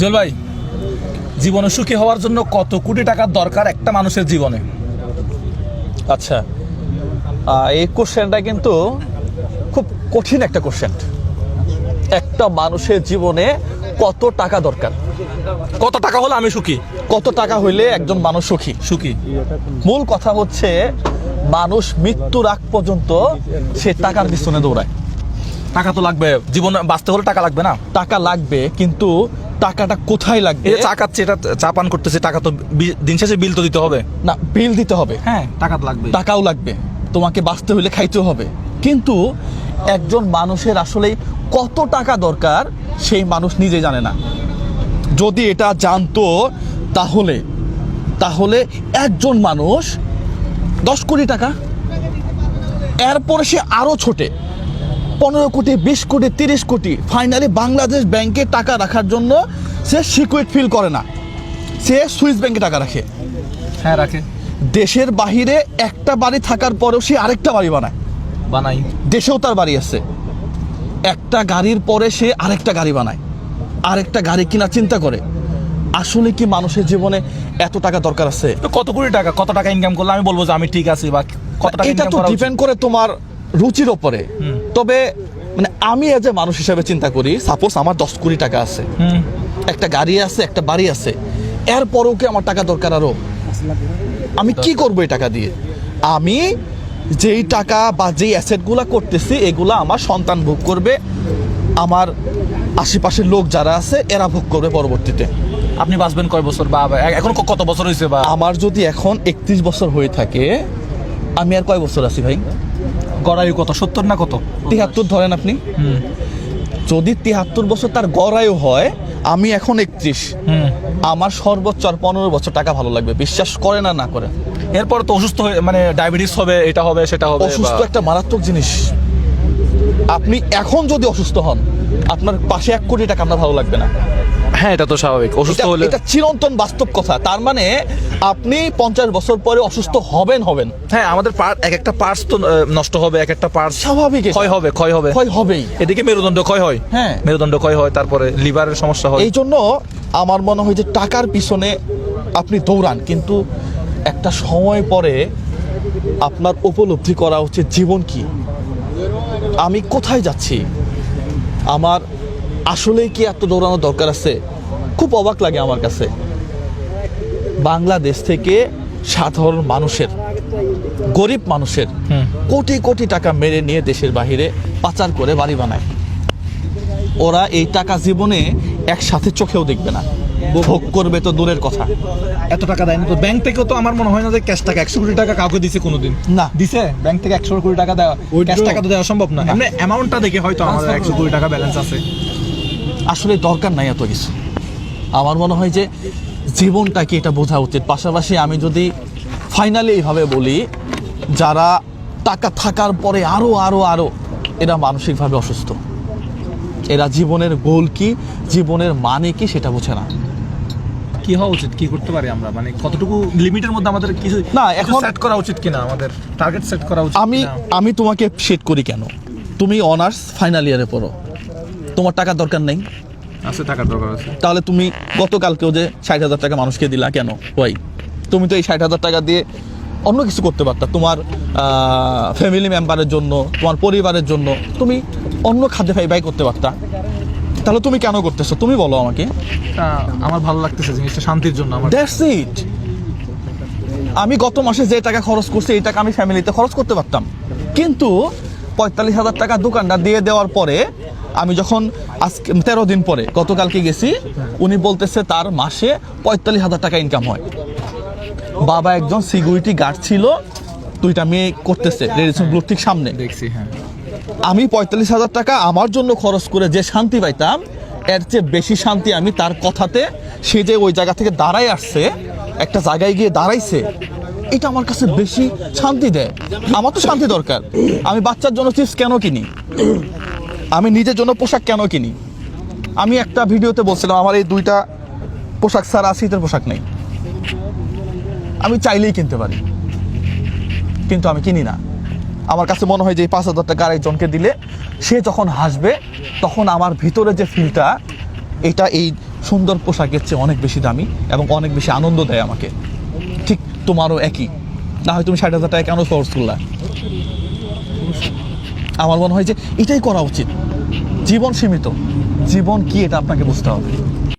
জল ভাই, জীবনে সুখী হওয়ার জন্য কত কোটি টাকার দরকার একটা মানুষের জীবনে? আচ্ছা, এই কোশ্চেনটা কিন্তু খুব কঠিন একটা কোশ্চেন। একটা মানুষের জীবনে কত টাকা দরকার, কত টাকা হলে আমি সুখী? কত টাকা হইলে একজন মানুষ সুখী? সুখী মূল কথা হচ্ছে মানুষ মৃত্যুর আগ পর্যন্ত সে টাকার পিছনে দৌড়ায়। টাকা তো লাগবে, জীবনে বাঁচতে হলে টাকা লাগবে না? টাকা লাগবে, কিন্তু টাকাটা কোথায় লাগবে? এই যে চা খাচ্ছে, এটা চা পান করতেছে, টাকা তো দিন শেষে বিল তো দিতে হবে। না, বিল দিতে হবে, হ্যাঁ, টাকা তো লাগবে। টাকাও লাগবে, তোমাকে বাঁচতে হলে খাইতেও হবে। কিন্তু একজন মানুষের আসলে কত টাকা দরকার সেই মানুষ নিজে জানে না। যদি এটা জানতো তাহলে তাহলে একজন মানুষ 10 কোটি টাকা, এরপরে সে আরো ছোটে 15 কোটি, 20 কোটি, 30 কোটি, ফাইনালি বাংলাদেশ ব্যাংকে টাকা রাখার জন্য সে সিকিউর ফিল করে না, সে সুইস ব্যাংকে টাকা রাখে। হ্যাঁ, রাখে। দেশের বাহিরে একটা বাড়ি থাকার পরেও সে আরেকটা বাড়ি বানাই। দেশেও তার বাড়ি আছে, একটা গাড়ির পরে সে আরেকটা গাড়ি বানায়, আরেকটা গাড়ি কিনা চিন্তা করে। আসলে কি মানুষের জীবনে এত টাকা দরকার আছে? তো কত কোটি টাকা, কত টাকা ইনকাম করলে আমি বলবো যে আমি ঠিক আছি, বা কত টাকা এটা ইনকাম তো করা উচিত? ডিপেন্ড করে তোমার রুচির ওপরে। তবে মানে আমি এজ এ মানুষ হিসেবে চিন্তা করি, সাপোজ আমার 10 কোটি টাকা আছে, একটা গাড়ি আছে, একটা বাড়ি আছে, এরপরেও কি আমার টাকা দরকার আরো? আমি কি করবো এই টাকা দিয়ে? আমি যেই টাকা বা যেই অ্যাসেটগুলা করতেছি এগুলা আমার সন্তান ভোগ করবে, আমার আশেপাশের লোক যারা আছে এরা ভোগ করবে পরবর্তীতে। আপনি বাঁচবেন কয় বছর, বা এখন কত বছর হয়েছে? বা আমার যদি এখন 31 বছর হয়ে থাকে, আমি আর কয় বছর আছি ভাই? গড়াই কত, 70 না কত? 73 ধরেন আপনি। যদি 73 বছর তার গড়ায়ও হয়, আমি এখন 31, আমার সর্বোচ্চ আর 15 বছর টাকা ভালো লাগবে। বিশ্বাস করে না না করে, এরপর তো অসুস্থ হয়ে, মানে ডায়াবেটিস হবে, এটা হবে, সেটা হবে। অসুস্থ একটা মারাত্মক জিনিস। আপনি এখন যদি অসুস্থ হন, আপনার পাশে 1 কোটি টাকা আপনার ভালো লাগবে না। হ্যাঁ, এটা তো স্বাভাবিক। অসুস্থ হলে এটা চিরন্তন বাস্তব কথা। তার মানে আপনি 50 বছর পরে অসুস্থ হবেন। হ্যাঁ, আমাদের এক একটা পার্টস তো নষ্ট হবে, এক একটা পার্টস স্বাভাবিক, ক্ষয় হবেই। এদিকে মেরুদণ্ড ক্ষয় হয়, হ্যাঁ, মেরুদণ্ড ক্ষয় হয়, তারপরে লিভারের সমস্যা হয়। এই জন্য আমার মনে হয় যে টাকার পিছনে আপনি দৌড়ান, কিন্তু একটা সময় পরে আপনার উপলব্ধি করা উচিত জীবন কি, আমি কোথায় যাচ্ছি, আমার আসলেই কি এত দৌড়ানোর দরকার আছে? খুব অবাক লাগে আমার কাছে, বাংলাদেশ থেকে সাধারণ মানুষের, গরিব মানুষের কোটি কোটি টাকা মেরে নিয়ে দেশের বাহিরে পাচার করে বাড়ি বানায়। ওরা এই টাকা জীবনে একসাথে চোখেও দেখবে না, ভোগ করবে তো দূরের কথা। এত টাকা দেয় না তো ব্যাংক থেকেও, তো আমার মনে হয় না যে ক্যাশ টাকা 100 কোটি টাকা কাউকে দিছে কোনোদিন। না, দিছে ব্যাংক থেকে 100 কোটি টাকা দেওয়া, ক্যাশ টাকা তো দেওয়া সম্ভব না। এমনি অ্যামাউন্টটা দেখে হয়তো আমাদের 100 কোটি টাকা ব্যালেন্স আছে। আসলে দরকার নাই এত কিছু। আমার মনে হয় যে জীবনটাকে এটা বোঝা উচিত। পাশাপাশি আমি যদি ফাইনালি এইভাবে বলি, যারা টাকা থাকার পরে আরো আরো আরো এরা মানসিকভাবে অসুস্থ, এরা জীবনের গোল কি, জীবনের মানে কি সেটা বোঝে না। কি হওয়া উচিত, কি করতে পারি আমরা, মানে কতটুকু লিমিটের মধ্যে আমাদের কিছু না এখন সেট করা উচিত কিনা, আমাদের টার্গেট সেট করা উচিত? আমি তোমাকে সেট করি কেন? তুমি অনার্স ফাইনাল ইয়ারে পড়ো, তোমার টাকার দরকার নেই? আছে, টাকার দরকার আছে। তাহলে তুমি গতকালকেও যে 60,000 টাকা মানুষকে দিলা কেন ভাই? তুমি তো এই 60,000 টাকা দিয়ে অন্য কিছু করতে পারতা, তোমার ফ্যামিলি মেম্বারের জন্য, তোমার পরিবারের জন্য তুমি অন্য খাদ্য ব্যয় করতে পারতা। তাহলে তুমি কেন করতেছো তুমি বলো আমাকে। আমার ভালো লাগতেছে জিনিসটা, শান্তির জন্য আমার। That's it. আমি গত মাসে যে টাকা খরচ করছি এই টাকা আমি ফ্যামিলিতে খরচ করতে পারতাম, কিন্তু 45,000 টাকা দোকানদার দিয়ে দেওয়ার পরে আমি যখন আজকে 13 দিন পরে গতকালকে গেছি, উনি বলতেছে তার মাসে 45,000 টাকা ইনকাম হয়। বাবা একজন সিকিউরিটি গার্ড ছিল, 2টা মেয়ে করতেছে রেডিসন ব্লুর ঠিক সামনে, দেখছি। হ্যাঁ, আমি 45,000 টাকা আমার জন্য খরচ করে যে শান্তি পাইতাম, এর চেয়ে বেশি শান্তি আমি তার কথাতে, সে যে ওই জায়গা থেকে দাঁড়ায় আসছে, একটা জায়গায় গিয়ে দাঁড়াইছে, এটা আমার কাছে বেশি শান্তি দেয়। আমার তো শান্তি দরকার। আমি বাচ্চার জন্য চিপস কেন কিনি, আমি নিজের জন্য পোশাক কেন কিনি? আমি একটা ভিডিওতে বলছিলাম আমার এই 2টা পোশাক ছাড়া শীতের পোশাক নেই। আমি চাইলেই কিনতে পারি, কিন্তু আমি কিনি না। আমার কাছে মনে হয় যে এই 5,000 টাকা আরেকজনকে দিলে সে যখন হাসবে, তখন আমার ভিতরে যে ফিলটা, এটা এই সুন্দর পোশাকের চেয়ে অনেক বেশি দামি এবং অনেক বেশি আনন্দ দেয় আমাকে। ঠিক তোমারও একই, না হয় তুমি 60,000 টাকা কেন খরচ করলা? আমার মনে হয় যে এটাই করা উচিত। জীবন সীমিত, জীবন কি এটা আপনাকে বুঝতে হবে।